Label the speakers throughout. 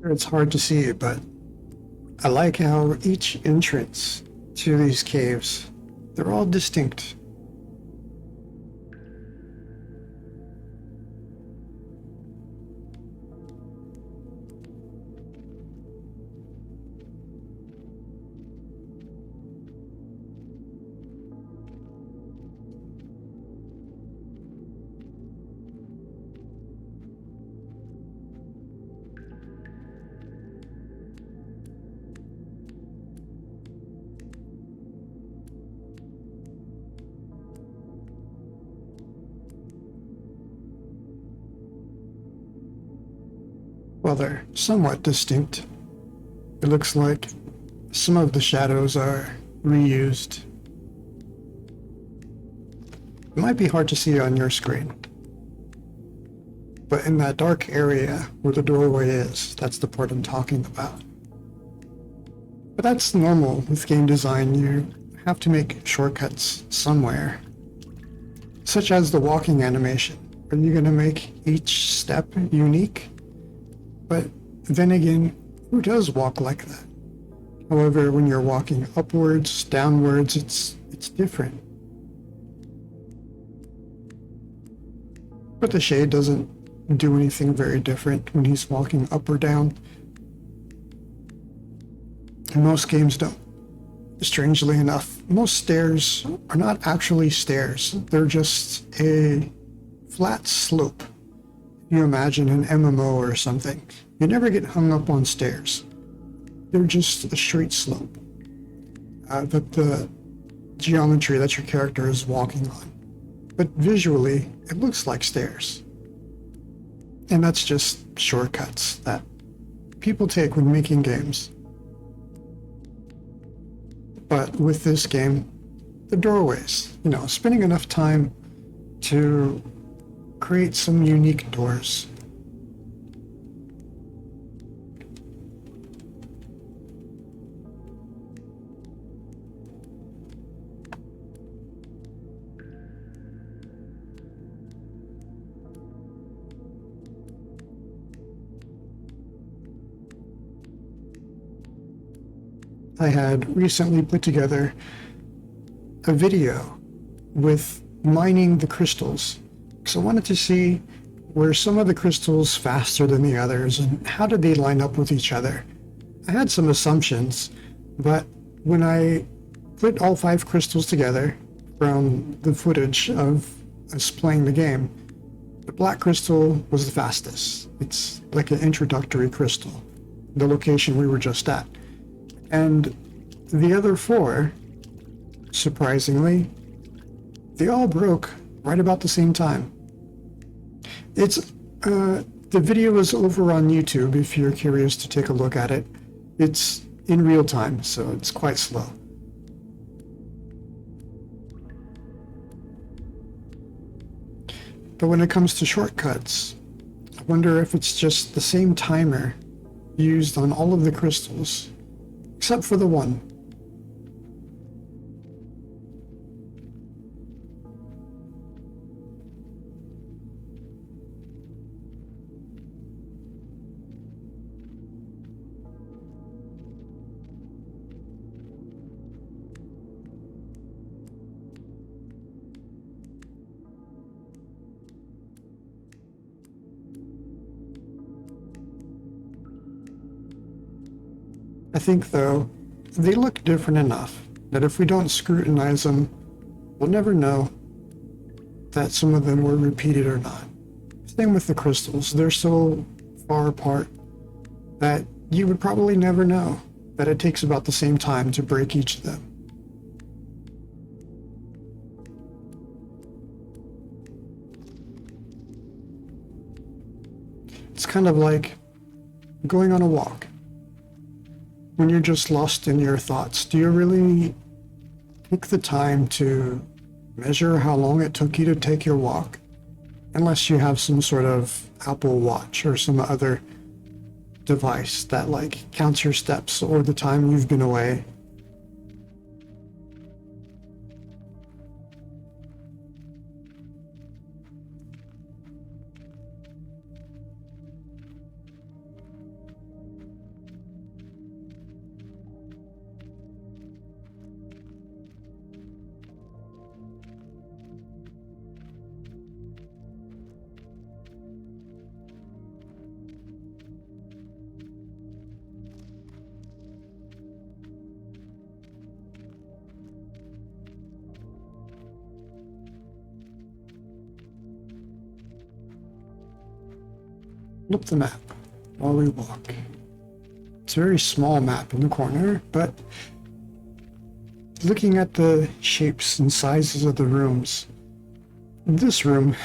Speaker 1: It's hard to see, but I like how each entrance to these caves, they're all distinct. Well, they're somewhat distinct. It looks like some of the shadows are reused. It might be hard to see on your screen, but in that dark area where the doorway is, that's the part I'm talking about. But that's normal with game design. You have to make shortcuts somewhere, such as the walking animation. Are you going to make each step unique? But then again, who does walk like that? However, when you're walking upwards, downwards, it's different. But the shade doesn't do anything very different when he's walking up or down. And most games don't. Strangely enough, most stairs are not actually stairs. They're just a flat slope. You imagine an MMO or something. You never get hung up on stairs. They're just a straight slope that the geometry that your character is walking on. But visually, it looks like stairs. And that's just shortcuts that people take when making games. But with this game, the doorways, spending enough time to create some unique doors. I had recently put together a video with mining the crystals. So I wanted to see, were some of the crystals faster than the others, and how did they line up with each other? I had some assumptions, but when I put all 5 crystals together from the footage of us playing the game, the black crystal was the fastest. It's like an introductory crystal, the location we were just at. And the other 4, surprisingly, they all broke right about the same time. The video is over on YouTube if you're curious to take a look at it. It's in real time, so it's quite slow. But when it comes to shortcuts, I wonder if it's just the same timer used on all of the crystals, except for the one. I think, though, they look different enough that if we don't scrutinize them, we'll never know that some of them were repeated or not. Same with the crystals. They're so far apart that you would probably never know that it takes about the same time to break each of them. It's kind of like going on a walk. When you're just lost in your thoughts, do you really take the time to measure how long it took you to take your walk? Unless you have some sort of Apple Watch or some other device that counts your steps or the time you've been away. Look at the map while we walk. It's a very small map in the corner, but looking at the shapes and sizes of the rooms, this room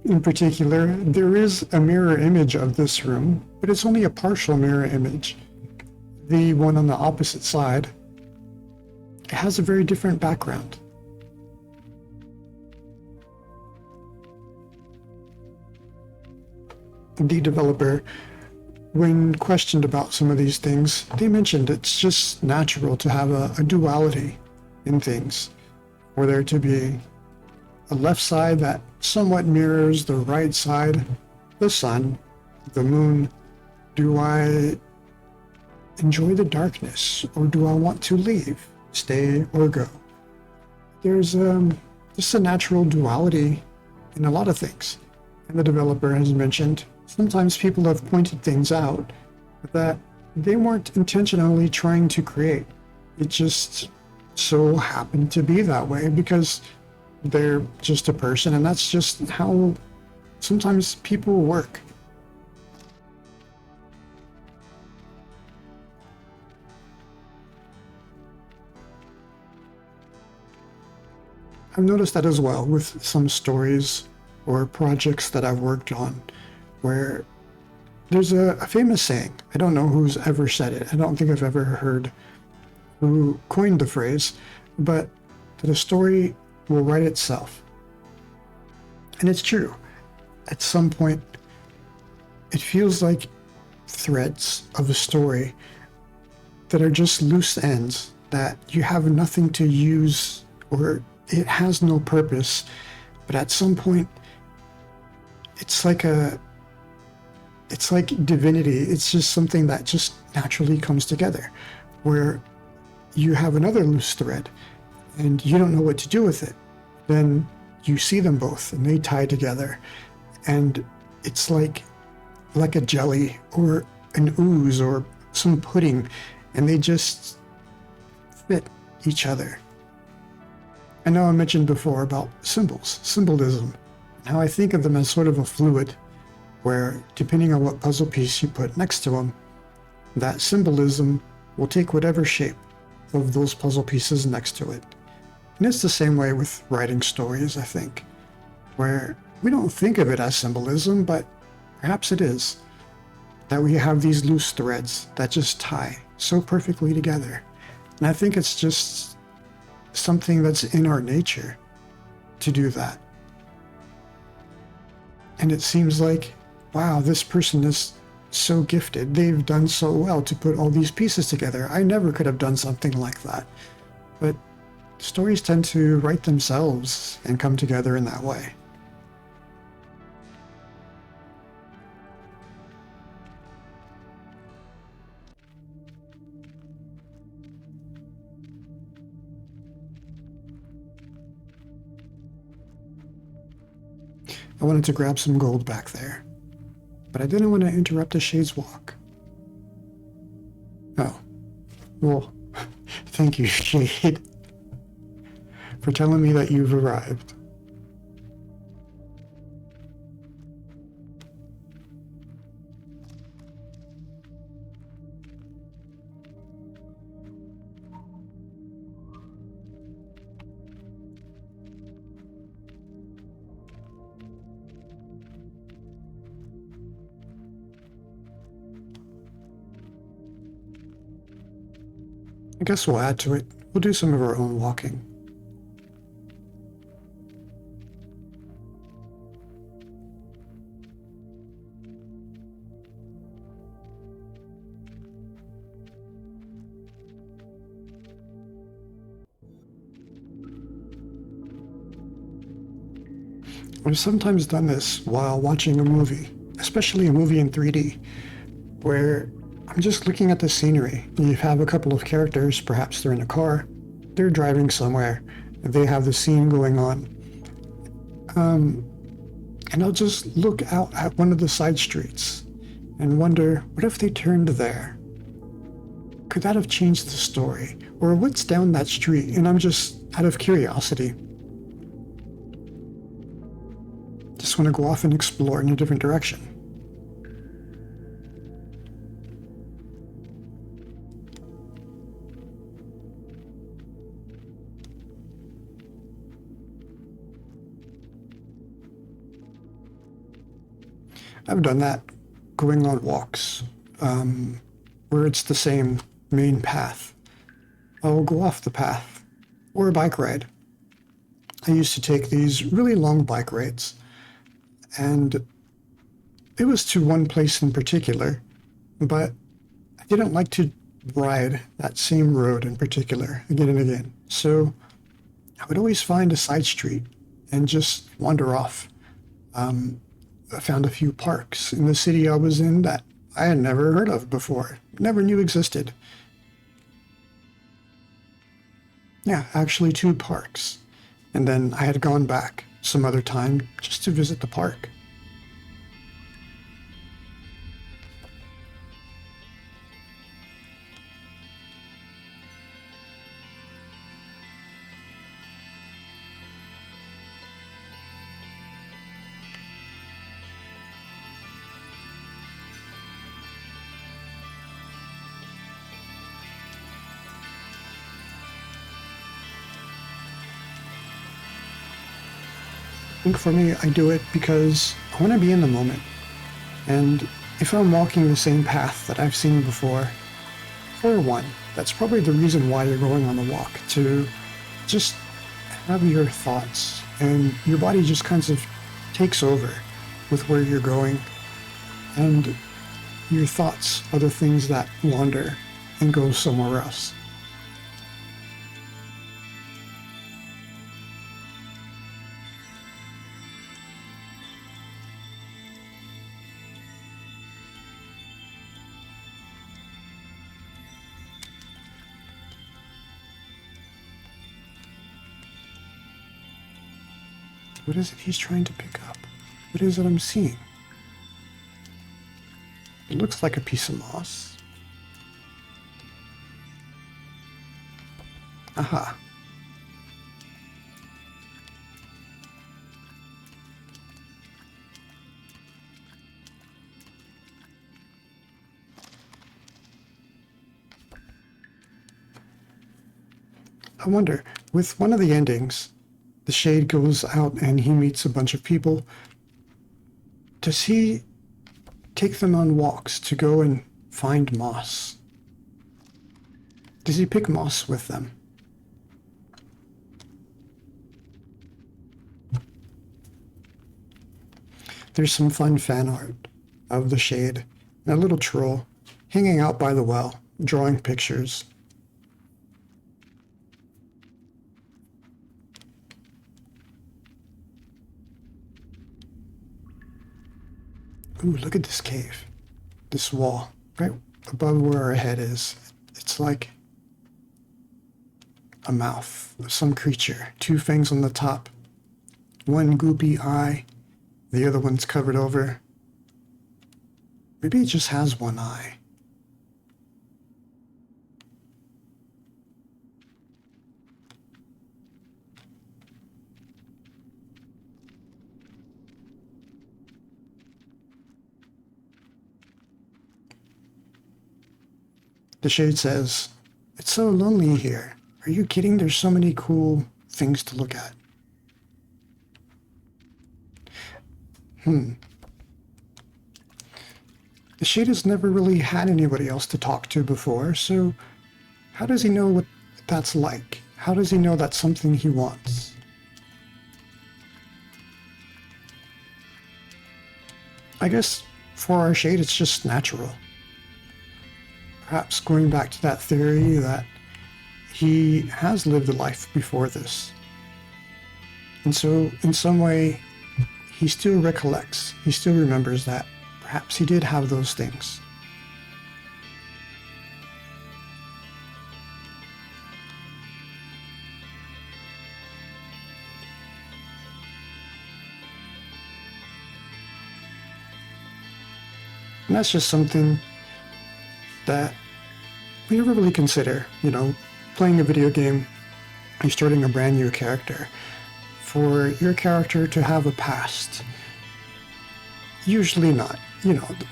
Speaker 1: in particular, there is a mirror image of this room, but it's only a partial mirror image. The one on the opposite side, it has a very different background. The developer, when questioned about some of these things, they mentioned it's just natural to have a duality in things, for there to be a left side that somewhat mirrors the right side, the sun, the moon. Do I enjoy the darkness, or do I want to leave, stay, or go? There's just a natural duality in a lot of things. And the developer has mentioned sometimes people have pointed things out that they weren't intentionally trying to create. It just so happened to be that way because they're just a person, and that's just how sometimes people work. I've noticed that as well with some stories or projects that I've worked on, where there's a famous saying. I don't know who's ever said it. I don't think I've ever heard who coined the phrase, but that a story will write itself. And it's true. At some point, it feels like threads of a story that are just loose ends, that you have nothing to use, or it has no purpose, but at some point, it's like divinity. It's just something that just naturally comes together, where you have another loose thread and you don't know what to do with it. Then you see them both and they tie together, and it's like a jelly or an ooze or some pudding, and they just fit each other. I know I mentioned before about symbolism, and how I think of them as sort of a fluid, where depending on what puzzle piece you put next to them, that symbolism will take whatever shape of those puzzle pieces next to it. And it's the same way with writing stories, I think, where we don't think of it as symbolism, but perhaps it is, that we have these loose threads that just tie so perfectly together. And I think it's just something that's in our nature to do that. And it seems like, wow, this person is so gifted. They've done so well to put all these pieces together. I never could have done something like that. But stories tend to write themselves and come together in that way. I wanted to grab some gold back there, but I didn't want to interrupt the Shade's walk. Oh, well, thank you, Shade, for telling me that you've arrived. I guess we'll add to it. We'll do some of our own walking. I've sometimes done this while watching a movie, especially a movie in 3D, where I'm just looking at the scenery. You have a couple of characters, perhaps they're in a car, they're driving somewhere, they have the scene going on. And I'll just look out at one of the side streets and wonder, what if they turned there? Could that have changed the story? Or what's down that street? And I'm just out of curiosity. Just want to go off and explore in a different direction. I've done that going on walks where it's the same main path. I'll go off the path or a bike ride. I used to take these really long bike rides, and it was to one place in particular, but I didn't like to ride that same road in particular again and again. So I would always find a side street and just wander off. I found a few parks in the city I was in that I had never heard of before, never knew existed. Yeah, actually 2 parks. And then I had gone back some other time just to visit the park. I think for me, I do it because I want to be in the moment. And if I'm walking the same path that I've seen before, for one, that's probably the reason why you're going on the walk, to just have your thoughts, and your body just kind of takes over with where you're going, and your thoughts are the things that wander and go somewhere else. What is it he's trying to pick up? What is it I'm seeing? It looks like a piece of moss. Aha. I wonder, with one of the endings, the shade goes out and he meets a bunch of people. Does he take them on walks to go and find moss? Does he pick moss with them? There's some fun fan art of the shade, and a little troll hanging out by the well, drawing pictures. Ooh, look at this cave. This wall, right above where our head is. It's like a mouth of some creature. 2 fangs on the top. 1 goopy eye. The other one's covered over. Maybe it just has 1 eye. The shade says, "It's so lonely here. Are you kidding? There's so many cool things to look at." The shade has never really had anybody else to talk to before, so how does he know what that's like? How does he know that's something he wants? I guess for our shade, it's just natural. Perhaps going back to that theory that he has lived a life before this. And so, in some way, he still recollects, he still remembers that perhaps he did have those things. And that's just something that we never really consider, playing a video game, you're starting a brand new character. For your character to have a past, usually not.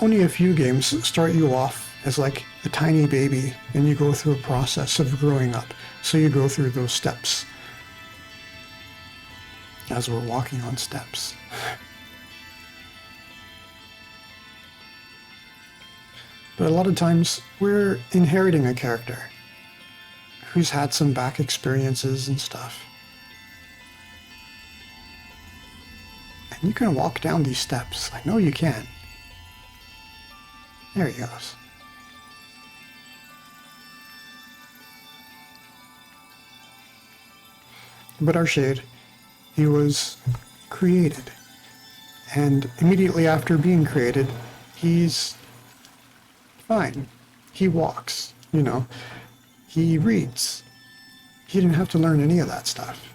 Speaker 1: Only a few games start you off as like a tiny baby, and you go through a process of growing up. So you go through those steps. As we're walking on steps. But a lot of times we're inheriting a character who's had some back experiences and stuff. And you can walk down these steps. I know you can. There he goes. But our shade, he was created. And immediately after being created, he's fine. He walks, you know. He reads. He didn't have to learn any of that stuff.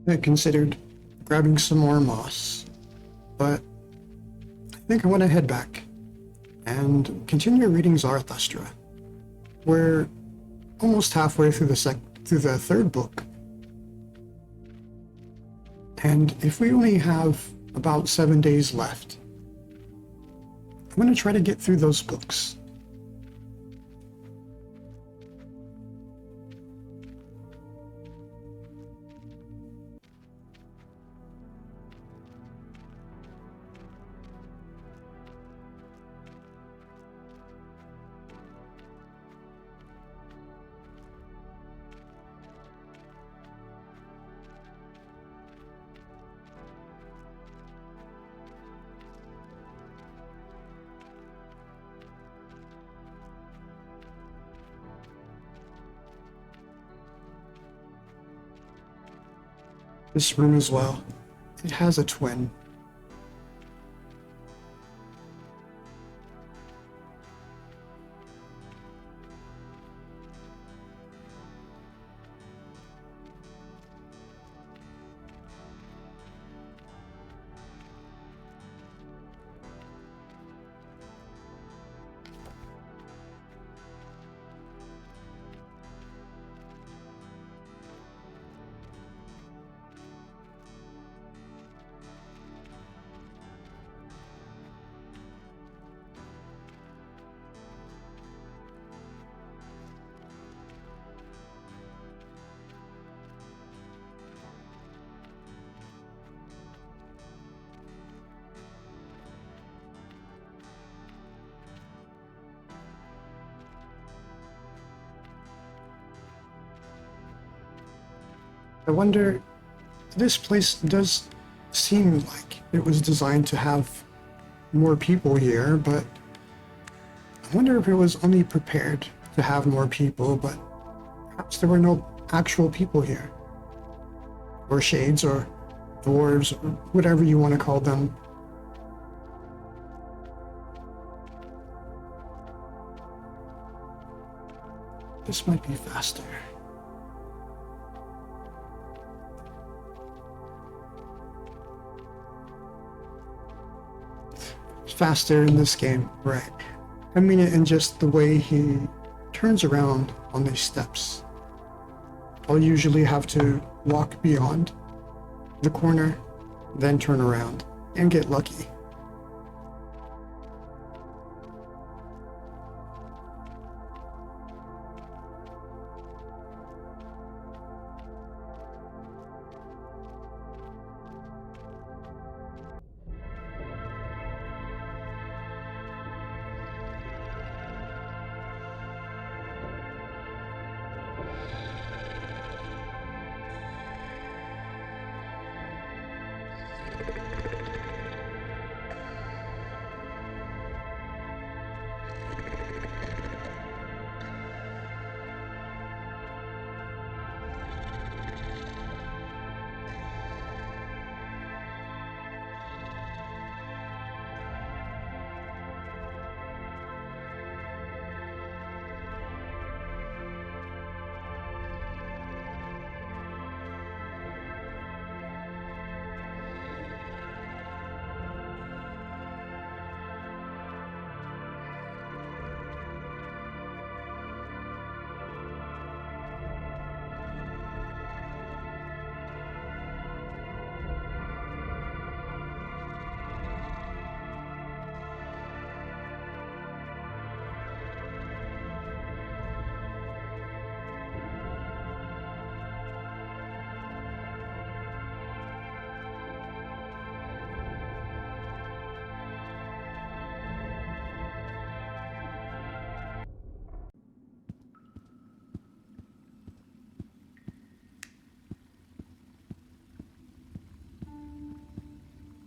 Speaker 1: I considered grabbing some more moss, but I think I want to head back and continue reading Zarathustra. We're almost halfway through the third book, and if we only have about 7 days left, I'm going to try to get through those books. This room as well. It has a twin. I wonder This place does seem like it was designed to have more people here, but I wonder if it was only prepared to have more people, but perhaps there were no actual people here. Or shades, or dwarves, or whatever you want to call them. This might be faster. It's faster in this game, right? I mean it in just the way he turns around on these steps. I'll usually have to walk beyond the corner, then turn around and get lucky.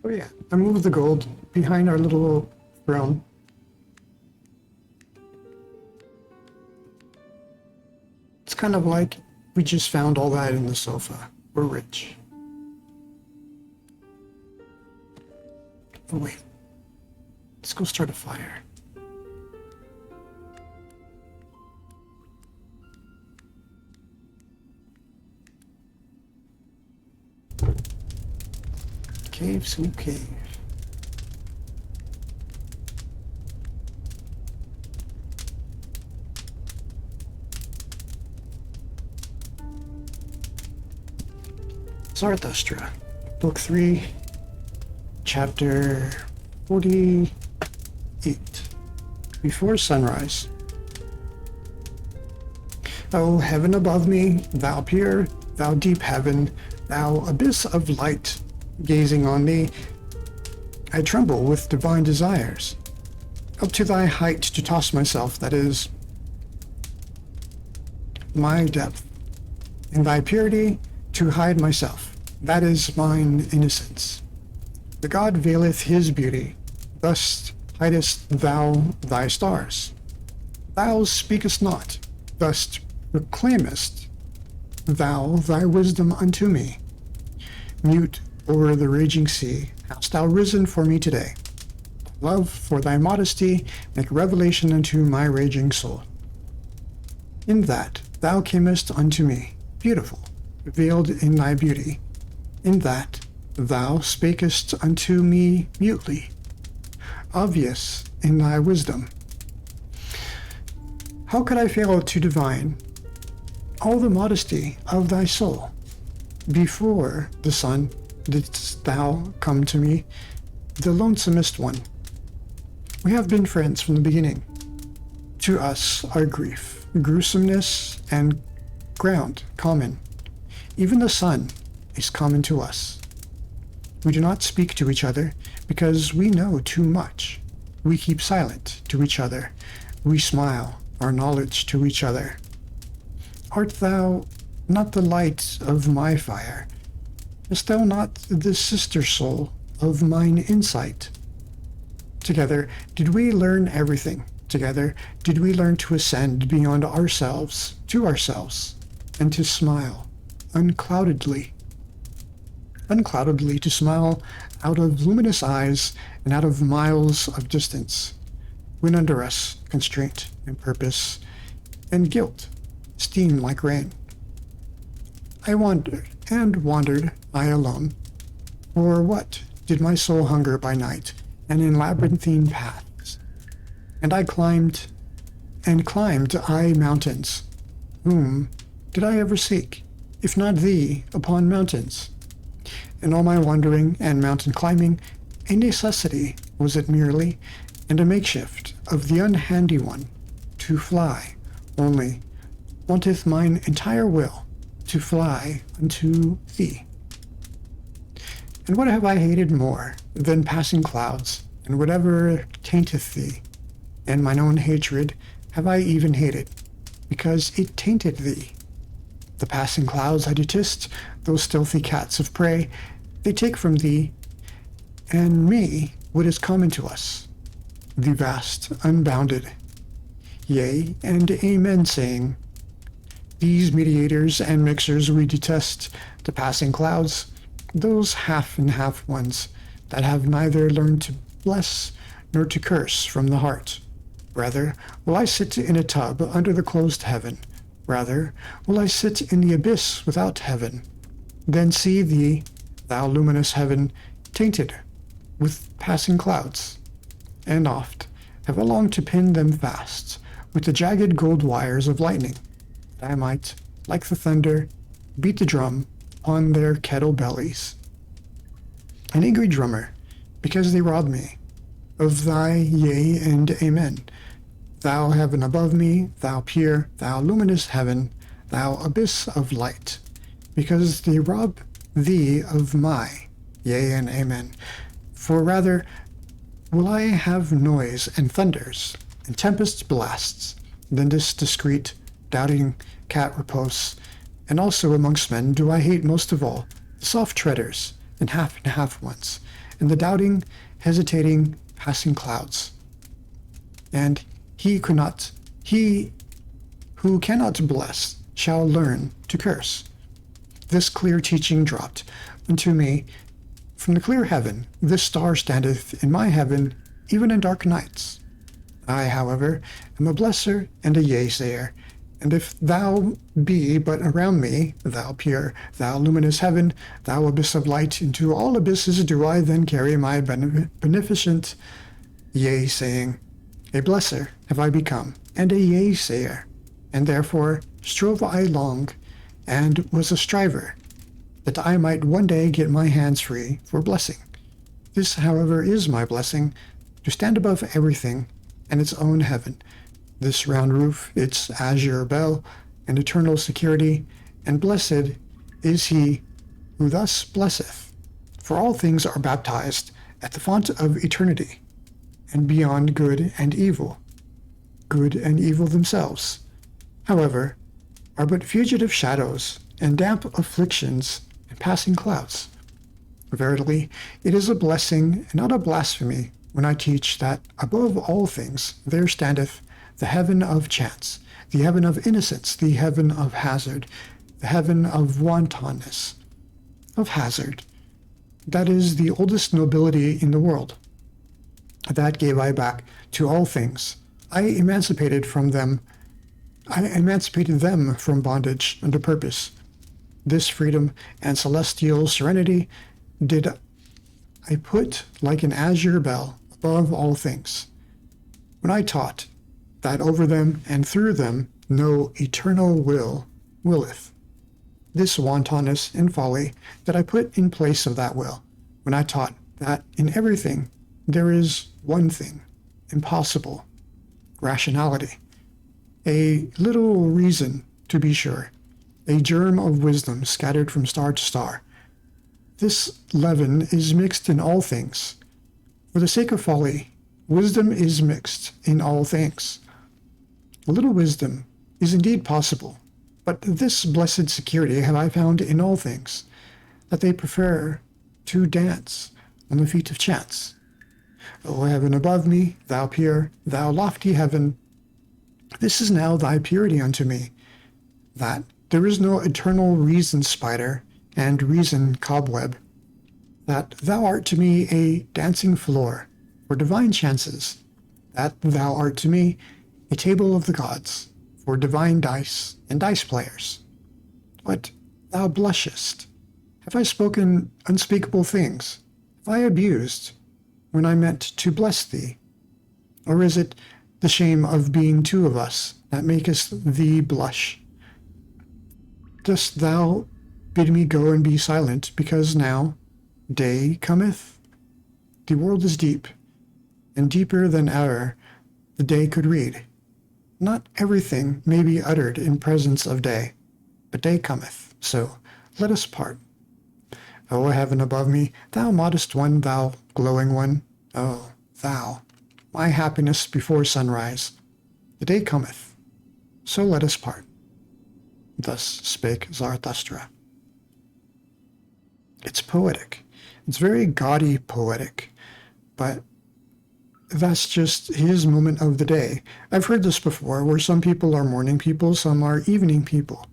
Speaker 1: Oh yeah, I moved the gold behind our little throne. It's kind of like we just found all that in the sofa. We're rich. Oh wait, let's go start a fire. Cave, Snoop Cave. Zarathustra, Book 3, Chapter 48. Before sunrise. O heaven above me, thou pure, thou deep heaven, thou abyss of light, gazing on thee, I tremble with divine desires. Up to thy height to toss myself, that is my depth. In thy purity to hide myself, that is mine innocence. The god veileth his beauty, thus hidest thou thy stars. Thou speakest not, thus proclaimest thou thy wisdom unto me. Mute over the raging sea, hast thou risen for me today. Love for thy modesty, make revelation unto my raging soul. In that thou camest unto me, beautiful, veiled in thy beauty. In that thou spakest unto me mutely, obvious in thy wisdom. How could I fail to divine all the modesty of thy soul? Before the sun didst thou come to me, the lonesomest one. We have been friends from the beginning. To us our grief, gruesomeness, and ground common. Even the sun is common to us. We do not speak to each other because we know too much. We keep silent to each other. We smile our knowledge to each other. Art thou not the light of my fire? Hast thou not the sister soul of mine insight? Together did we learn everything. Together did we learn to ascend beyond ourselves, to ourselves, and to smile uncloudedly. Uncloudedly to smile out of luminous eyes and out of miles of distance, when under us constraint and purpose and guilt steam like rain. I wandered, and wandered I alone. For what did my soul hunger by night, and in labyrinthine paths? And I climbed I mountains. Whom did I ever seek, if not thee, upon mountains? In all my wandering and mountain climbing, a necessity was it merely, and a makeshift of the unhandy one, to fly, only wanteth mine entire will, to fly unto thee. And what have I hated more than passing clouds, and whatever tainteth thee? And mine own hatred have I even hated, because it tainted thee. The passing clouds I detest, those stealthy cats of prey, they take from thee and me what is common to us, the vast, unbounded, yea, and amen saying. These mediators and mixers we detest, the passing clouds, those half and half ones that have neither learned to bless nor to curse from the heart. Rather will I sit in a tub under the closed heaven, rather will I sit in the abyss without heaven, than see thee, thou luminous heaven, tainted with passing clouds. And oft have I longed to pin them fast with the jagged gold wires of lightning, that I might, like the thunder, beat the drum upon their kettle bellies. An angry drummer, because they rob me of thy yea and amen. Thou heaven above me, thou pure, thou luminous heaven, thou abyss of light, because they rob thee of my yea and amen. For rather will I have noise and thunders and tempest blasts than this discreet, doubting cat repose. And also amongst men do I hate most of all the soft treaders and half ones, and the doubting, hesitating, passing clouds. And he who cannot bless shall learn to curse. This clear teaching dropped unto me from the clear heaven. This star standeth in my heaven, even in dark nights. I, however, am a blesser and a yea-sayer, and if thou be but around me, thou pure, thou luminous heaven, thou abyss of light, into all abysses do I then carry my beneficent yea-saying. A blesser have I become, and a yea-sayer, and therefore strove I long, and was a striver, that I might one day get my hands free for blessing. This, however, is my blessing, to stand above everything and its own heaven, this round roof, its azure bell, and eternal security, and blessed is he who thus blesseth. For all things are baptized at the font of eternity, and beyond good and evil themselves, however, are but fugitive shadows, and damp afflictions, and passing clouds. Verily, it is a blessing, and not a blasphemy, when I teach that above all things there standeth the heaven of chance, the heaven of innocence, the heaven of hazard, the heaven of wantonness, of hazard. That is the oldest nobility in the world. That gave I back to all things. I emancipated them from bondage under purpose. This freedom and celestial serenity did I put like an azure bell above all things, when I taught that over them and through them no eternal will willeth. This wantonness and folly that I put in place of that will, when I taught that in everything there is one thing, impossible, rationality, a little reason to be sure, a germ of wisdom scattered from star to star. This leaven is mixed in all things. For the sake of folly, wisdom is mixed in all things. A little wisdom is indeed possible, but this blessed security have I found in all things, that they prefer to dance on the feet of chance. O heaven above me, thou pure, thou lofty heaven, this is now thy purity unto me, that there is no eternal reason spider and reason cobweb, that thou art to me a dancing floor for divine chances, that thou art to me a table of the gods for divine dice and dice players. But thou blushest. Have I spoken unspeakable things? Have I abused when I meant to bless thee? Or is it the shame of being two of us that maketh thee blush? Dost thou bid me go and be silent, because now day cometh? The world is deep, and deeper than e'er the day could read. Not everything may be uttered in presence of day, but day cometh, so let us part. O heaven above me, thou modest one, thou glowing one, O thou, my happiness before sunrise, the day cometh, so let us part. Thus spake Zarathustra. It's poetic. It's very gaudy poetic, but that's just his moment of the day. I've heard this before, where some people are morning people, some are evening people.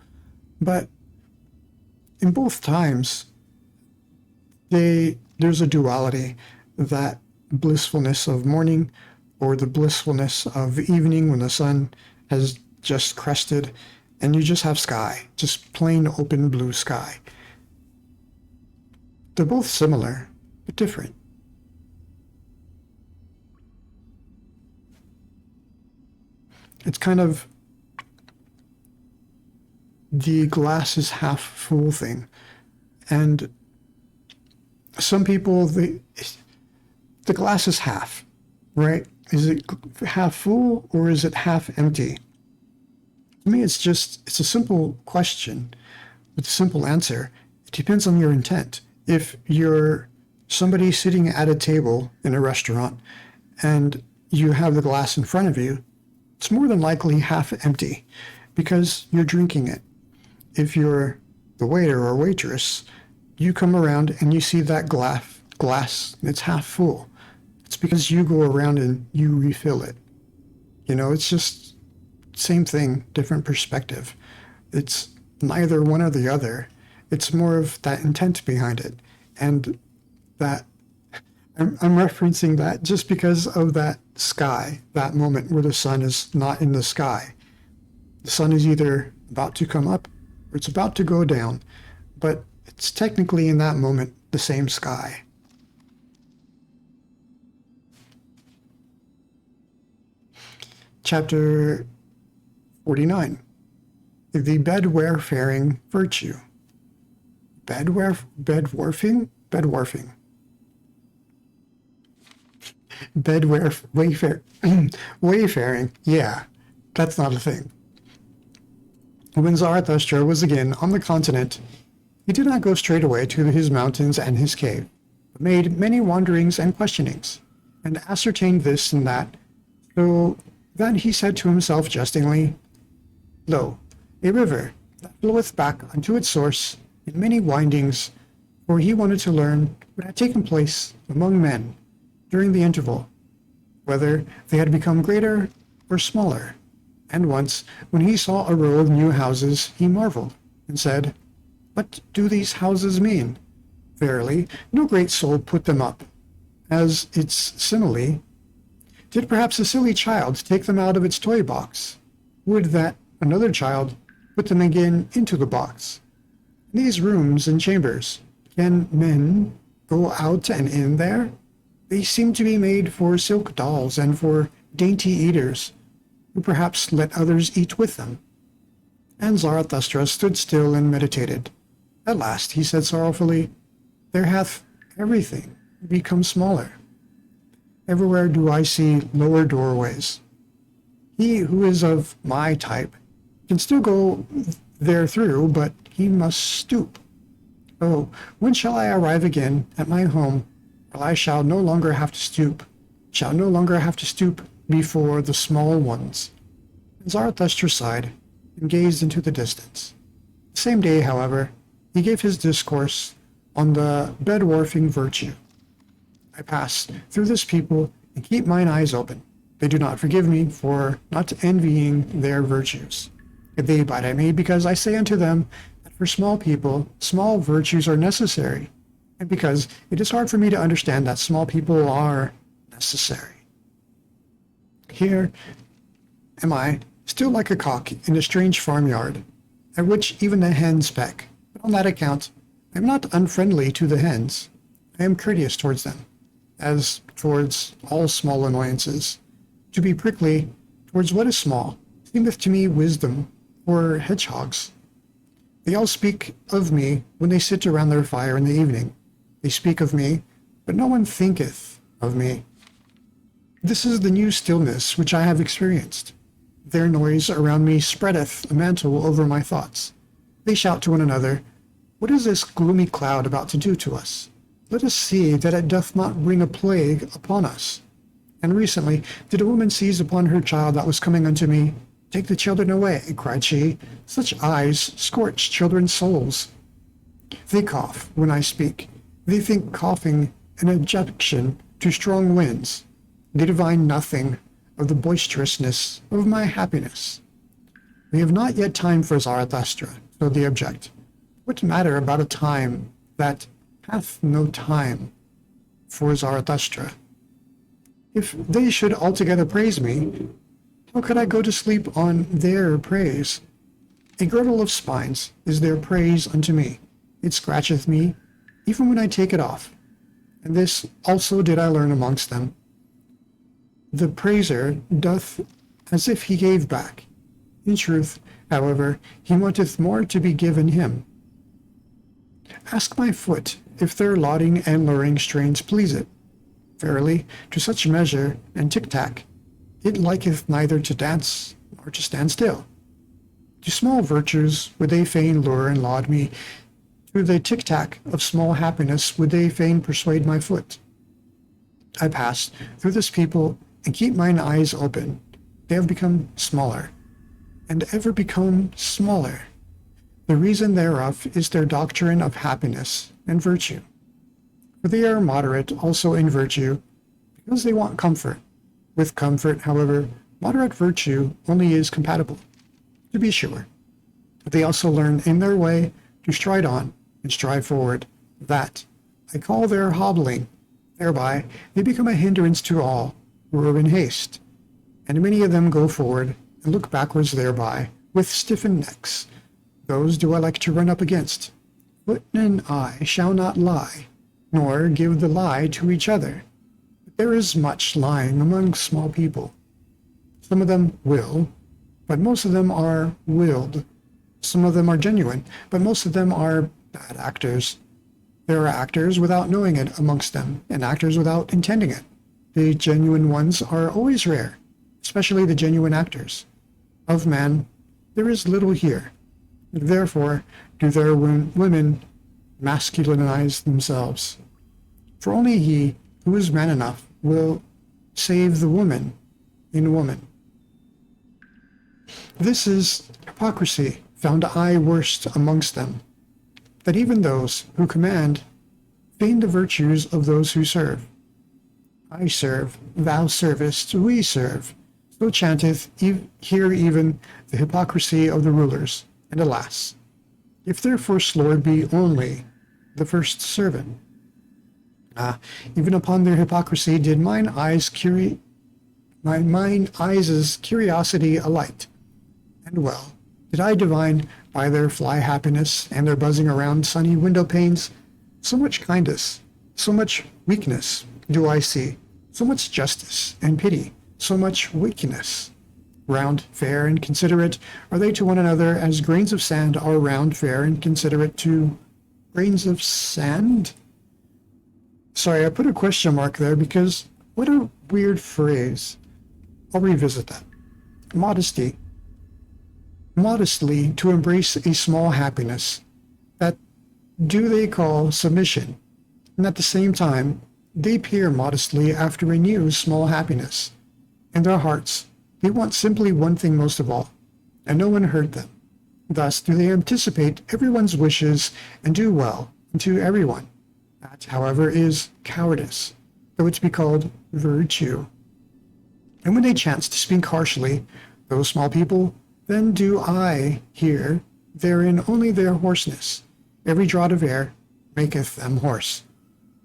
Speaker 1: But in both times, there's a duality, that blissfulness of morning or the blissfulness of evening when the sun has just crested and you just have sky, just plain open blue sky. They're both similar, but different. It's kind of the glass is half full thing. And some people, the glass is half, right? Is it half full or is it half empty? To me, it's a simple question with a simple answer. It depends on your intent. If you're somebody sitting at a table in a restaurant and you have the glass in front of you, it's more than likely half empty because you're drinking it. If you're the waiter or waitress, you come around and you see that glass, it's half full. It's because you go around and you refill it. You know, it's just same thing, different perspective. It's neither one or the other. It's more of that intent behind it. And that I'm referencing that just because of that sky, that moment where the sun is not in the sky. The sun is either about to come up or it's about to go down, but it's technically in that moment the same sky. Chapter 49. The bedwarfaring virtue. Bedwarfing? Wayfaring. Yeah, that's not a thing. When Zarathustra was again on the continent, he did not go straight away to his mountains and his cave, but made many wanderings and questionings, and ascertained this and that, so that he said to himself jestingly, Lo, a river that floweth back unto its source in many windings, for he wanted to learn what had taken place among men during the interval, whether they had become greater or smaller. And once, when he saw a row of new houses, he marveled, and said, What do these houses mean? Verily, no great soul put them up. As its simile, did perhaps a silly child take them out of its toy box? Would that another child put them again into the box? These rooms and chambers, can men go out and in there? They seem to be made for silk dolls and for dainty eaters, who perhaps let others eat with them. And Zarathustra stood still and meditated. At last he said sorrowfully, There hath everything become smaller. Everywhere do I see lower doorways. He who is of my type can still go there through, but he must stoop. Oh, when shall I arrive again at my home, where I shall no longer have to stoop, before the small ones? And Zarathustra sighed and gazed into the distance. The same day, however, he gave his discourse on the bedwarfing virtue. I pass through this people and keep mine eyes open. They do not forgive me for not envying their virtues. They bite at me because I say unto them that for small people, small virtues are necessary, and because it is hard for me to understand that small people are necessary. Here am I, still like a cock in a strange farmyard, at which even the hens peck. But on that account, I am not unfriendly to the hens. I am courteous towards them, as towards all small annoyances. To be prickly towards what is small seemeth to me wisdom, or hedgehogs. They all speak of me when they sit around their fire in the evening. They speak of me, but no one thinketh of me. This is the new stillness which I have experienced. Their noise around me spreadeth a mantle over my thoughts. They shout to one another, "What is this gloomy cloud about to do to us? Let us see that it doth not bring a plague upon us." And recently did a woman seize upon her child that was coming unto me. "Take the children away," cried she. "Such eyes scorch children's souls." They cough when I speak. They think coughing an objection to strong winds. They divine nothing of the boisterousness of my happiness. We have not yet time for Zarathustra, so they object. What matter about a time that hath no time for Zarathustra? If they should altogether praise me, how could I go to sleep on their praise? A girdle of spines is their praise unto me. It scratcheth me, even when I take it off. And this also did I learn amongst them. The praiser doth as if he gave back. In truth, however, he wanteth more to be given him. Ask my foot if their lauding and luring strains please it. Verily, to such measure and tic-tac, it liketh neither to dance nor to stand still. To small virtues would they fain lure and laud me. To the tic-tac of small happiness would they fain persuade my foot. I pass through this people and keep mine eyes open. They have become smaller, and ever become smaller. The reason thereof is their doctrine of happiness and virtue. For they are moderate also in virtue, because they want comfort. With comfort, however, moderate virtue only is compatible. To be sure, they also learn in their way to stride on and strive forward. That I call their hobbling. Thereby they become a hindrance to all who are in haste, and many of them go forward and look backwards thereby, with stiffened necks. Those do I like to run up against. Foot and eye shall not lie, nor give the lie to each other. But there is much lying among small people. Some of them will, but most of them are willed. Some of them are genuine, but most of them are bad actors. There are actors without knowing it amongst them, and actors without intending it. The genuine ones are always rare, especially the genuine actors. Of man, there is little here. Therefore do their women masculinize themselves. For only he who is man enough will save the woman in woman. This is hypocrisy found I worst amongst them, that even those who command feign the virtues of those who serve. I serve, thou servest, we serve. So chanteth here even the hypocrisy of the rulers. And alas, if their first lord be only the first servant. Even upon their hypocrisy did mine eyes' curiosity alight. And well did I divine by their fly happiness and their buzzing around sunny window panes, so much kindness, so much weakness do I see, so much justice and pity, so much weakness. Round, fair, and considerate are they to one another as grains of sand are round, fair, and considerate to grains of sand? Sorry, I put a question mark there because what a weird phrase. I'll revisit that. Modesty. Modestly to embrace a small happiness. That do they call submission. And at the same time, they peer modestly after a new small happiness. In their hearts, they want simply one thing most of all, and no one hurt them. Thus do they anticipate everyone's wishes and do well to everyone. That, however, is cowardice, though it's be called virtue. And when they chance to speak harshly, those small people, then do I hear therein only their hoarseness. Every draught of air maketh them hoarse.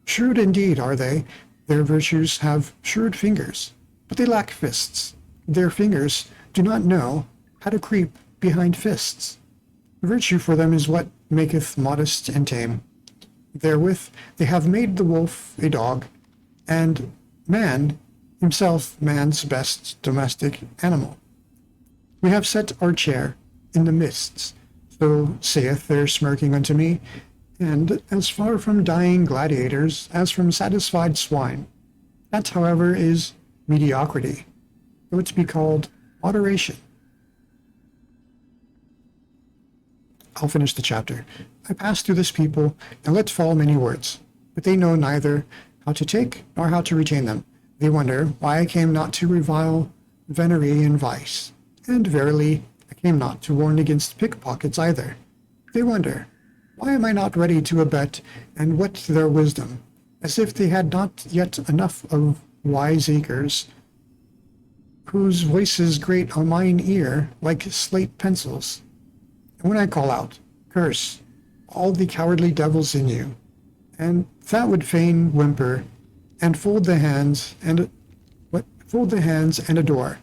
Speaker 1: Shrewd indeed are they, their virtues have shrewd fingers, but they lack fists. Their fingers do not know how to creep behind fists. Virtue for them is what maketh modest and tame. Therewith they have made the wolf a dog, and man himself man's best domestic animal. We have set our chair in the mists, so saith their smirking unto me, and as far from dying gladiators as from satisfied swine. That, however, is mediocrity, though it be called moderation. I'll finish the chapter. I pass through this people and let fall many words, but they know neither how to take nor how to retain them. They wonder why I came not to revile venery and vice, and verily I came not to warn against pickpockets either. They wonder, why am I not ready to abet and whet their wisdom, as if they had not yet enough of wiseacres, whose voices grate on mine ear like slate pencils. And when I call out, curse all the cowardly devils in you, and that would fain whimper, and fold the hands and adore.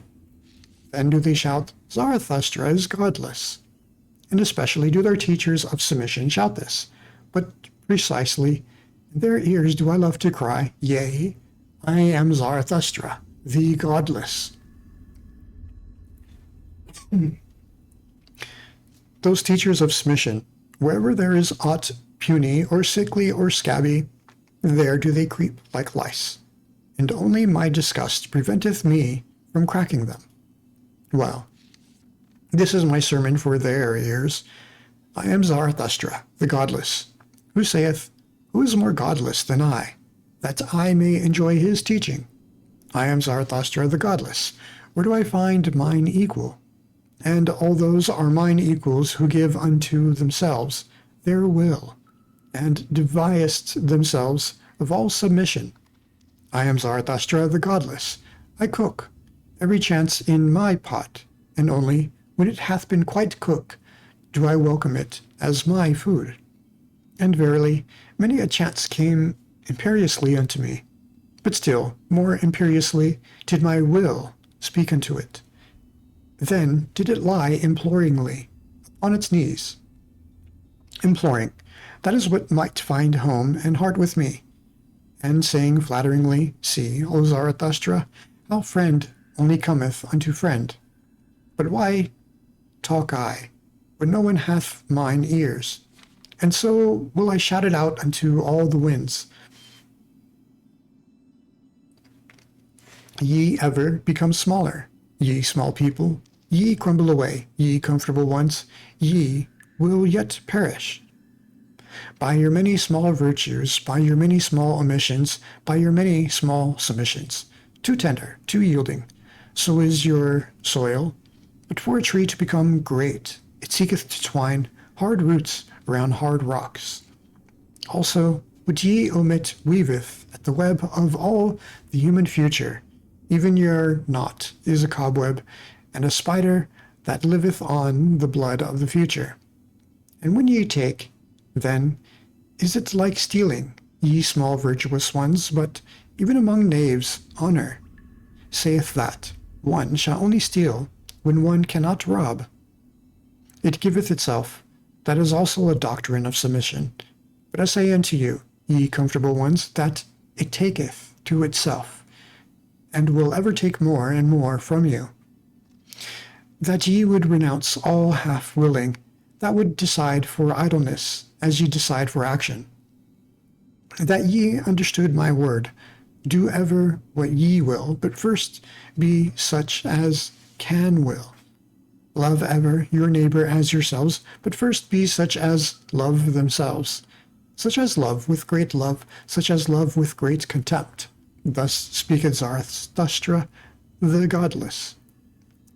Speaker 1: Then do they shout, Zarathustra is godless. And especially do their teachers of submission shout this. But precisely in their ears do I love to cry, Yea, I am Zarathustra, the godless. Those teachers of submission, wherever there is aught puny or sickly or scabby, there do they creep like lice, and only my disgust preventeth me from cracking them. Well, this is my sermon for their ears. I am Zarathustra, the godless, who saith, Who is more godless than I, that I may enjoy his teaching? I am Zarathustra, the godless. Where do I find mine equal? And all those are mine equals who give unto themselves their will, and deviest themselves of all submission. I am Zarathustra the godless. I cook every chance in my pot, and only when it hath been quite cooked do I welcome it as my food. And verily, many a chance came imperiously unto me, but still more imperiously did my will speak unto it. Then did it lie imploringly on its knees. Imploring, that is what might find home and heart with me, and saying flatteringly, See, O Zarathustra, how friend only cometh unto friend. But why talk I, when no one hath mine ears? And so will I shout it out unto all the winds. Ye ever become smaller, ye small people, ye crumble away, ye comfortable ones, ye will yet perish. By your many small virtues, by your many small omissions, by your many small submissions, too tender, too yielding, so is your soil. But for a tree to become great, it seeketh to twine hard roots around hard rocks. Also, what ye omit weaveth at the web of all the human future. Even your knot is a cobweb, and a spider that liveth on the blood of the future. And when ye take, then is it like stealing, ye small virtuous ones, but even among knaves honor saith that one shall only steal when one cannot rob. It giveth itself, that is also a doctrine of submission. But I say unto you, ye comfortable ones, that it taketh to itself, and will ever take more and more from you. That ye would renounce all half-willing, that would decide for idleness, as ye decide for action. That ye understood my word, do ever what ye will, but first be such as can will. Love ever your neighbor as yourselves, but first be such as love themselves. Such as love with great love, such as love with great contempt. Thus speaketh Zarathustra the godless.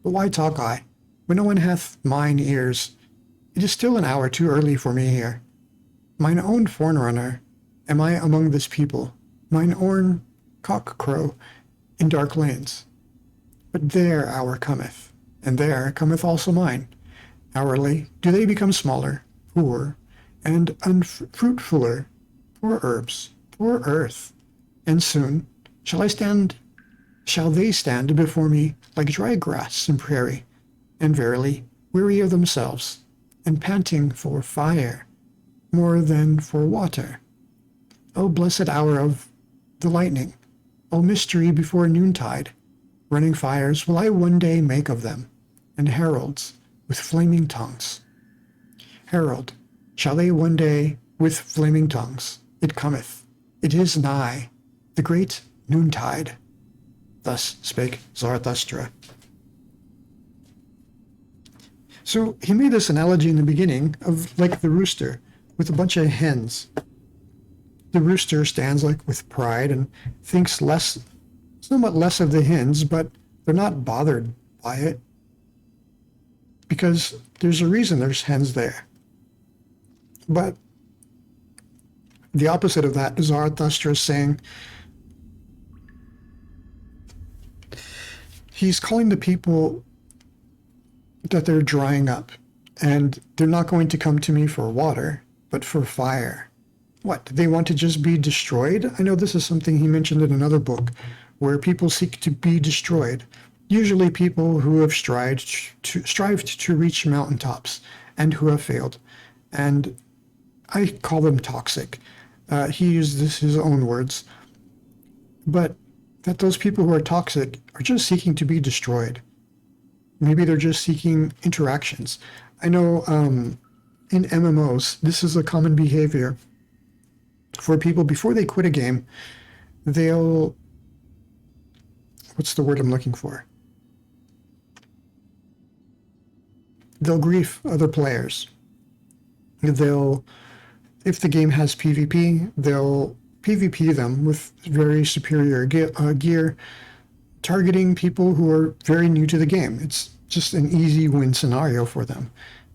Speaker 1: But why talk I, when no one hath mine ears? It is still an hour too early for me here. Mine own forerunner am I among this people, mine own cock crow in dark lanes. But their hour cometh, and there cometh also mine. Hourly do they become smaller, poor, and unfruitfuler, poor herbs, poor earth. And soon shall they stand before me like dry grass in prairie, and verily weary of themselves, and panting for fire more than for water. O blessed hour of the lightning, O mystery before noontide, running fires will I one day make of them, and heralds with flaming tongues. Herald, shall they one day with flaming tongues? It cometh, it is nigh, the great noontide. Thus spake Zarathustra. So he made this analogy in the beginning of like the rooster with a bunch of hens. The rooster stands like with pride and thinks somewhat less of the hens, but they're not bothered by it because there's a reason there's hens there. But the opposite of that is Zarathustra saying he's calling the people that they're drying up and they're not going to come to me for water, but for fire. What, they want to just be destroyed? I know this is something he mentioned in another book where people seek to be destroyed. Usually people who have strived to reach mountaintops and who have failed. And I call them toxic. He used his own words. But that those people who are toxic are just seeking to be destroyed. Maybe they're just seeking interactions. I know in MMOs, this is a common behavior for people before they quit a game. They'll, what's the word I'm looking for? They'll grief other players. They'll, if the game has PvP, they'll PvP them with very superior gear, targeting people who are very new to the game. It's just an easy win scenario for them.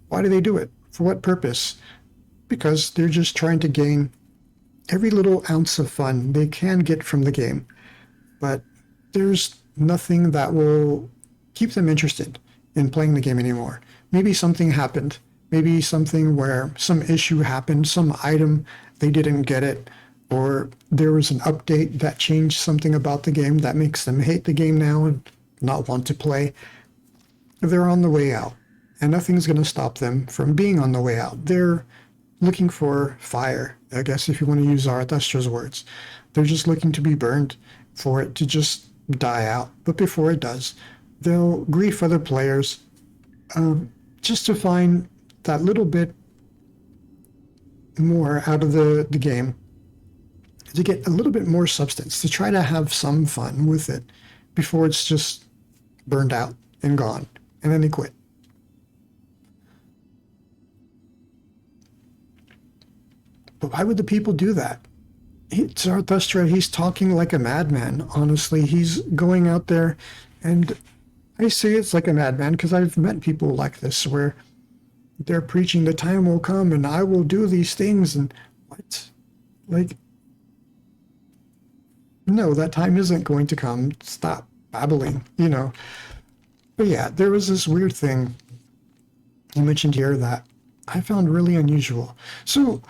Speaker 1: Why do they do it? For what purpose? Because they're just trying to gain every little ounce of fun they can get from the game. But there's nothing that will keep them interested in playing the game anymore. Maybe something happened. Maybe something where some issue happened, some item, they didn't get it, or there was an update that changed something about the game that makes them hate the game now and not want to play. They're on the way out, and nothing's going to stop them from being on the way out. They're looking for fire, I guess, if you want to use Zarathustra's words. They're just looking to be burned, for it to just die out. But before it does, they'll grief other players just to find that little bit more out of the game, to get a little bit more substance, to try to have some fun with it before it's just burned out and gone, and then they quit. But why would the people do that? Zarathustra, he's talking like a madman, honestly. He's going out there, and I say it's like a madman because I've met people like this where they're preaching the time will come and I will do these things, and what? Like, no, that time isn't going to come. Stop babbling, you know. But yeah, there was this weird thing you mentioned here that I found really unusual. So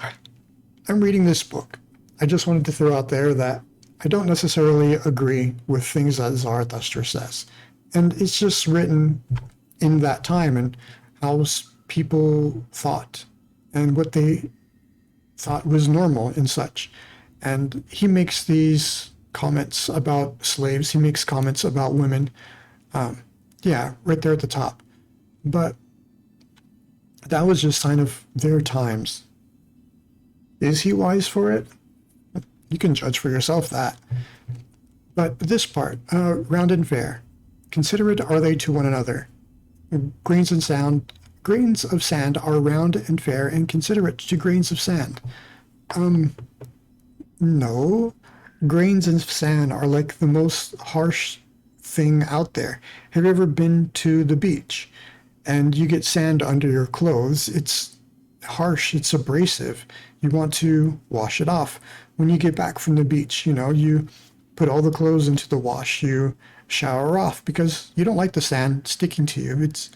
Speaker 1: I'm reading this book. I just wanted to throw out there that I don't necessarily agree with things that Zarathustra says. And it's just written in that time and how people thought and what they thought was normal and such. And he makes these comments about slaves. He makes comments about women. Yeah, right there at the top. But that was just a sign of their times. Is he wise for it? You can judge for yourself that. But this part, round and fair, considerate are they to one another. Grains of sand are round and fair and considerate to grains of sand. No. Grains of sand are like the most harsh thing out there. Have you ever been to the beach and you get sand under your clothes? It's harsh, it's abrasive. You want to wash it off. When you get back from the beach, you put all the clothes into the wash, you shower off because you don't like the sand sticking to you. It's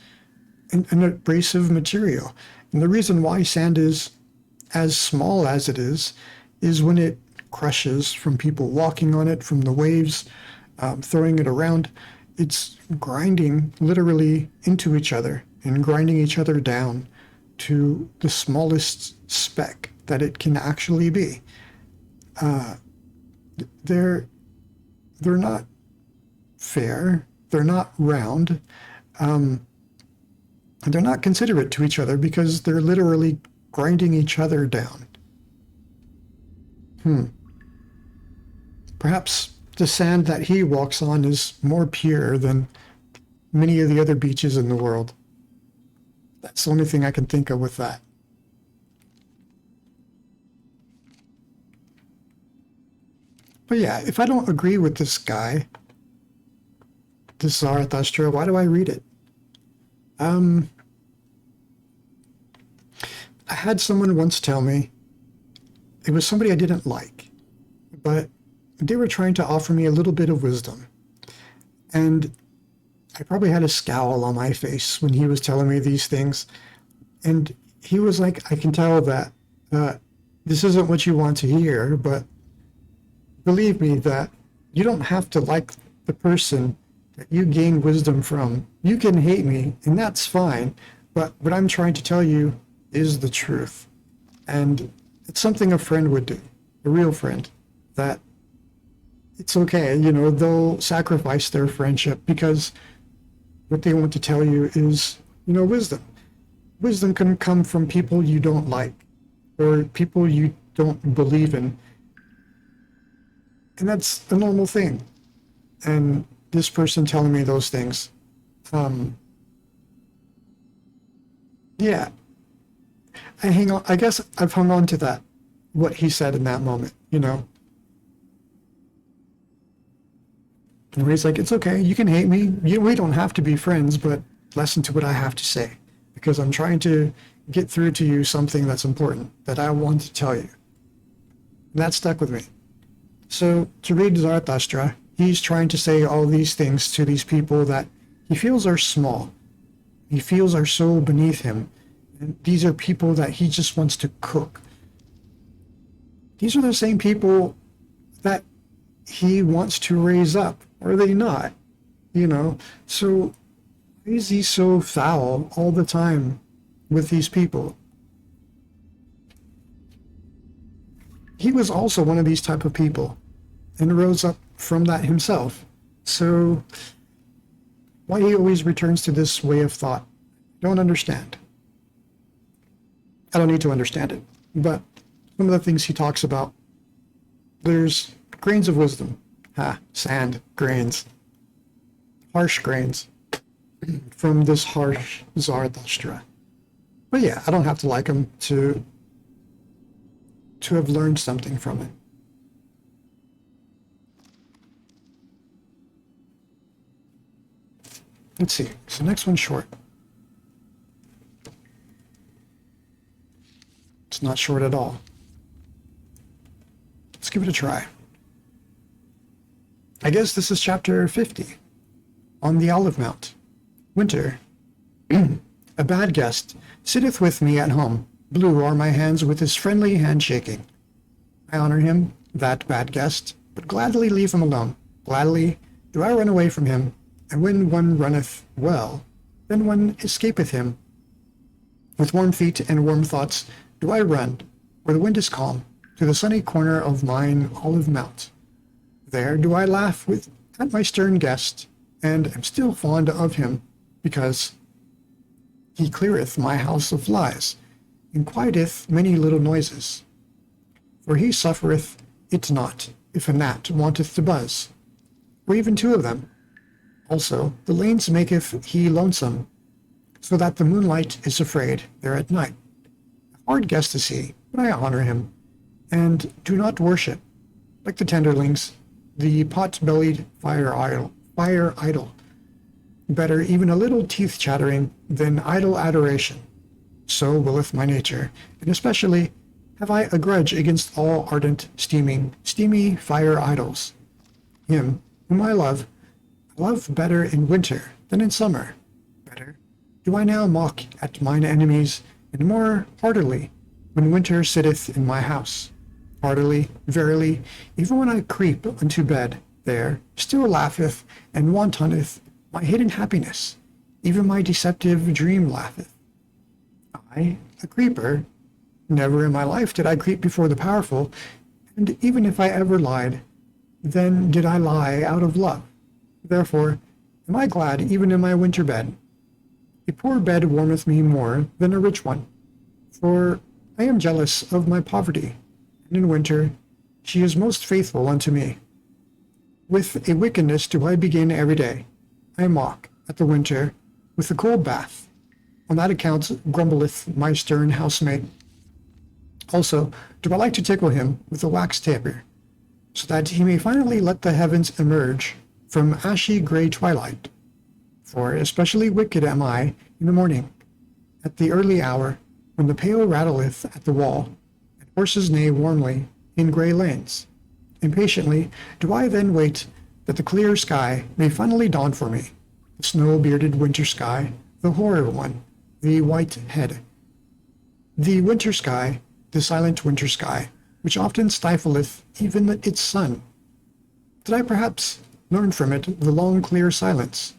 Speaker 1: an abrasive material. And the reason why sand is as small as it is when it crushes from people walking on it, from the waves, throwing it around, it's grinding literally into each other and grinding each other down to the smallest speck that it can actually be. They're not fair. They're not round. And they're not considerate to each other because they're literally grinding each other down. Perhaps the sand that he walks on is more pure than many of the other beaches in the world. That's the only thing I can think of with that. But yeah, if I don't agree with this guy, this Zarathustra, why do I read it? I had someone once tell me, it was somebody I didn't like, but they were trying to offer me a little bit of wisdom. And I probably had a scowl on my face when he was telling me these things. And he was like, I can tell that this isn't what you want to hear, but believe me that you don't have to like the person that you gain wisdom from. You can hate me, and that's fine, but what I'm trying to tell you is the truth. And it's something a friend would do, a real friend, that it's okay, they'll sacrifice their friendship because what they want to tell you is, wisdom. Wisdom can come from people you don't like or people you don't believe in. And that's a normal thing. And this person telling me those things, yeah, I guess I've hung on to that, what he said in that moment, And he's like, it's okay, you can hate me. We don't have to be friends, but listen to what I have to say, because I'm trying to get through to you something that's important that I want to tell you. And that stuck with me. So to read Zarathustra, he's trying to say all these things to these people that he feels are small. He feels are so beneath him. And these are people that he just wants to cook. These are the same people that he wants to raise up. Are they not? So why is he so foul all the time with these people? He was also one of these type of people and rose up from that himself. So why he always returns to this way of thought, don't understand. I don't need to understand it, but some of the things he talks about, there's grains of wisdom. Sand, grains, harsh grains from this harsh Zarathustra. But yeah, I don't have to like him to have learned something from it. Let's see. So next one's short. It's not short at all. Let's give it a try. I guess this is chapter 50. On the Olive Mount. Winter. A bad guest sitteth with me at home. Blue are my hands with his friendly handshaking. I honor him, that bad guest, but gladly leave him alone. Gladly do I run away from him, and when one runneth well, then one escapeth him. With warm feet and warm thoughts do I run, where the wind is calm, to the sunny corner of mine olive mount. There do I laugh at my stern guest, and am still fond of him, because he cleareth my house of flies, and quieteth many little noises. For he suffereth it not, if a gnat wanteth to buzz, or even two of them. Also the lanes maketh he lonesome, so that the moonlight is afraid there at night. A hard guest is he, but I honor him, and do not worship, like the tenderlings, the pot-bellied fire idol. Better even a little teeth chattering than idle adoration. so willeth my nature, and especially have I a grudge against all ardent, steamy fire idols. Him whom I love better in winter than in summer. Better do I now mock at mine enemies, and more heartily when winter sitteth in my house. Heartily, verily, even when I creep unto bed, there still laugheth and wantoneth my hidden happiness, even my deceptive dream laugheth. I, a creeper, never in my life did I creep before the powerful, and even if I ever lied, then did I lie out of love. Therefore am I glad even in my winter bed. A poor bed warmeth me more than a rich one, for I am jealous of my poverty, and in winter she is most faithful unto me. With a wickedness do I begin every day. I mock at the winter with a cold bath. On that account grumbleth my stern housemaid. Also do I like to tickle him with a wax taper, so that he may finally let the heavens emerge from ashy gray twilight. For especially wicked am I in the morning, at the early hour, when the pail rattleth at the wall, and horses neigh warmly in gray lanes. Impatiently do I then wait that the clear sky may finally dawn for me, the snow-bearded winter sky, the horror one, the white head. The winter sky, the silent winter sky, which often stifleth even its sun. Did I perhaps learn from it the long clear silence,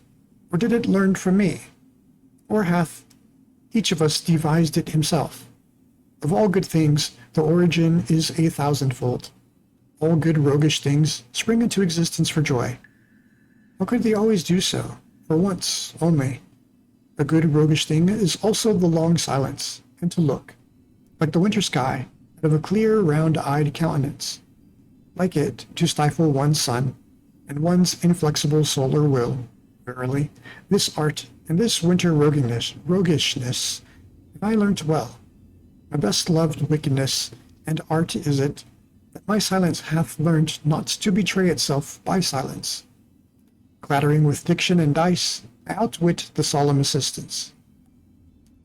Speaker 1: or did it learn from me? Or hath each of us devised it himself? Of all good things the origin is a thousandfold. All good roguish things spring into existence for joy. How could they always do so, for once only? A good roguish thing is also the long silence, and to look, like the winter sky, out of a clear round-eyed countenance, like it to stifle one's sun, and one's inflexible solar will. Verily, this art and this winter roguishness have I learnt well. My best loved wickedness and art is it, that my silence hath learnt not to betray itself by silence. Clattering with diction and dice, I outwit the solemn assistants.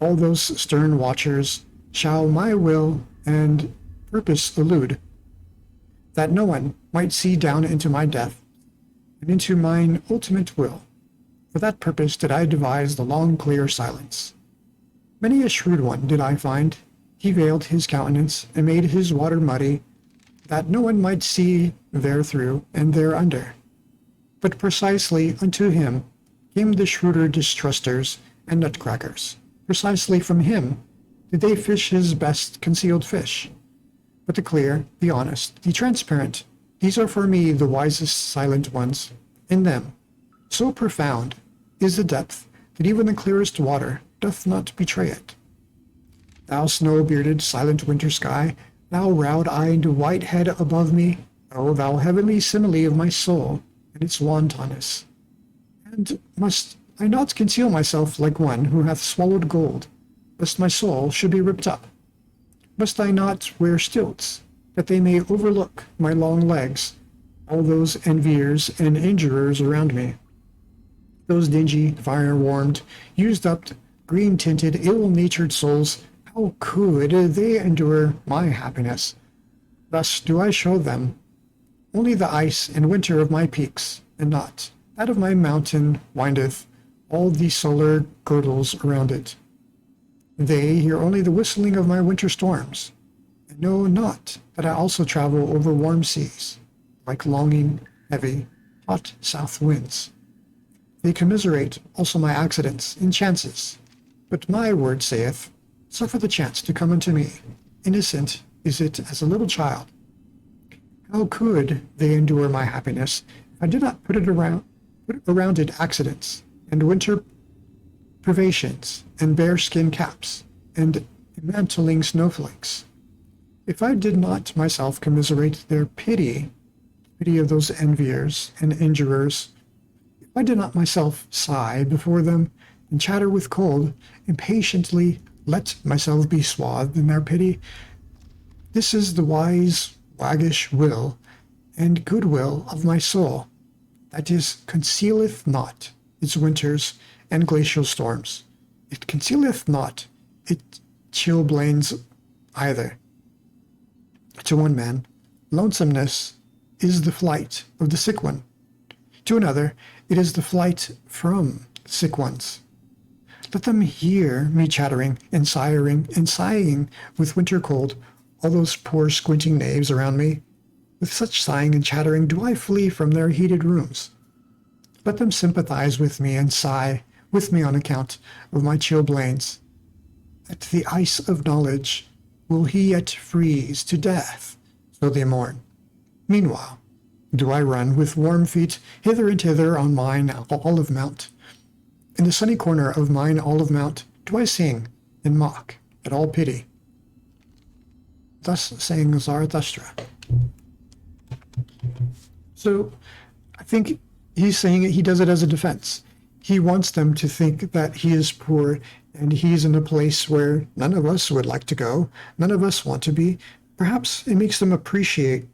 Speaker 1: All those stern watchers shall my will and purpose elude, that no one might see down into my death, and into mine ultimate will. For that purpose did I devise the long clear silence. Many a shrewd one did I find. He veiled his countenance, and made his water muddy, that no one might see therethrough and thereunder. But precisely unto him came the shrewder distrusters and nutcrackers. Precisely from him did they fish his best concealed fish. But the clear, the honest, the transparent, these are for me the wisest silent ones. In them, so profound is the depth that even the clearest water doth not betray it. Thou snow-bearded, silent winter sky, thou round-eyed white head above me, O thou heavenly simile of my soul and its wantonness! And must I not conceal myself like one who hath swallowed gold, lest my soul should be ripped up? Must I not wear stilts, that they may overlook my long legs, all those enviers and injurers around me? Those dingy, fire-warmed, used-up, green-tinted, ill-natured souls, how could they endure my happiness? Thus do I show them only the ice and winter of my peaks, and not that of my mountain windeth all the solar girdles around it. They hear only the whistling of my winter storms, and know not that I also travel over warm seas, like longing, heavy, hot south winds. They commiserate also my accidents and chances, but my word saith, suffer the chance to come unto me. Innocent is it as a little child. How could they endure my happiness if I did not put around it accidents, and winter privations, and bearskin caps, and mantling snowflakes? If I did not myself commiserate their pity of those enviers and injurers, if I did not myself sigh before them, and chatter with cold, impatiently let myself be swathed in their pity, this is the wise, waggish will and goodwill of my soul, that is, concealeth not its winters and glacial storms. It concealeth not, it chilblains either. To one man, lonesomeness is the flight of the sick one. To another, it is the flight from sick ones. Let them hear me chattering and sighing with winter cold, all those poor squinting knaves around me. With such sighing and chattering do I flee from their heated rooms. Let them sympathize with me and sigh with me on account of my chilblains. At the ice of knowledge will he yet freeze to death, so they mourn. Meanwhile, do I run with warm feet hither and thither on mine olive mount. In the sunny corner of mine olive mount do I sing and mock at all pity. Thus sang Zarathustra. So I think he's saying he does it as a defense. He wants them to think that he is poor and he's in a place where none of us would like to go, none of us want to be. Perhaps it makes them appreciate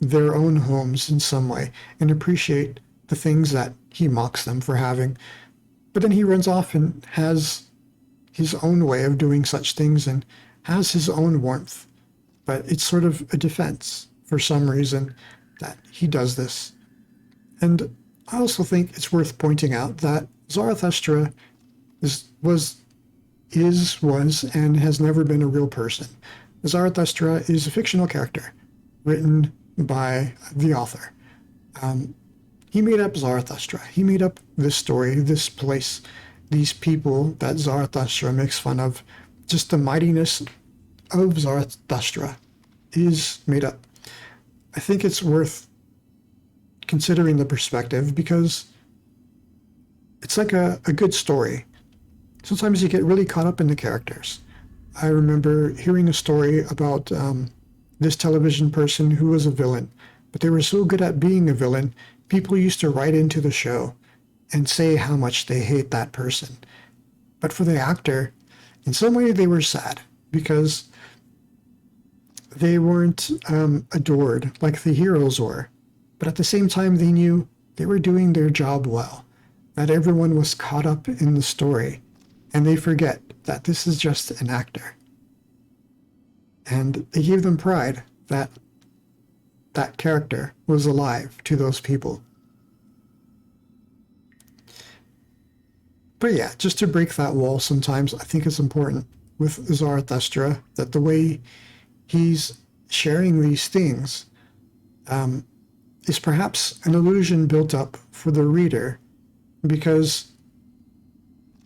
Speaker 1: their own homes in some way and appreciate the things that he mocks them for having. But then he runs off and has his own way of doing such things and has his own warmth. But it's sort of a defense for some reason that he does this. And I also think it's worth pointing out that Zarathustra was, and has never been a real person. Zarathustra is a fictional character written by the author. He made up Zarathustra. He made up this story, this place, these people that Zarathustra makes fun of. Just the mightiness of Zarathustra is made up. I think it's worth considering the perspective because it's like a good story. Sometimes you get really caught up in the characters. I remember hearing a story about this television person who was a villain, but they were so good at being a villain, people used to write into the show and say how much they hate that person. But for the actor, in some way they were sad because they weren't adored like the heroes were. But at the same time, they knew they were doing their job well, that everyone was caught up in the story, and they forget that this is just an actor. And they gave them pride that that character was alive to those people. But yeah, just to break that wall sometimes, I think it's important with Zarathustra that the way he's sharing these things is perhaps an illusion built up for the reader, because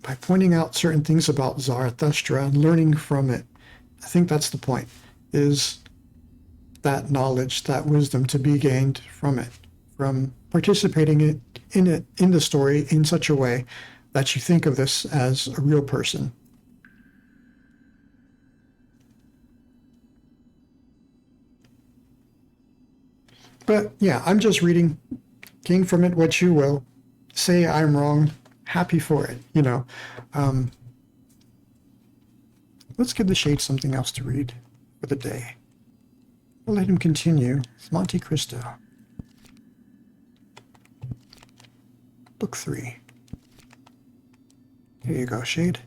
Speaker 1: by pointing out certain things about Zarathustra and learning from it, I think that's the point, is that knowledge, that wisdom to be gained from it, from participating in the story in such a way that you think of this as a real person. But yeah, I'm just reading. Gain from it what you will. Say I'm wrong. Happy for it, you know. Let's give the shade something else to read for the day. We'll let him continue. It's Monte Cristo. Book 3. Here you go, shade.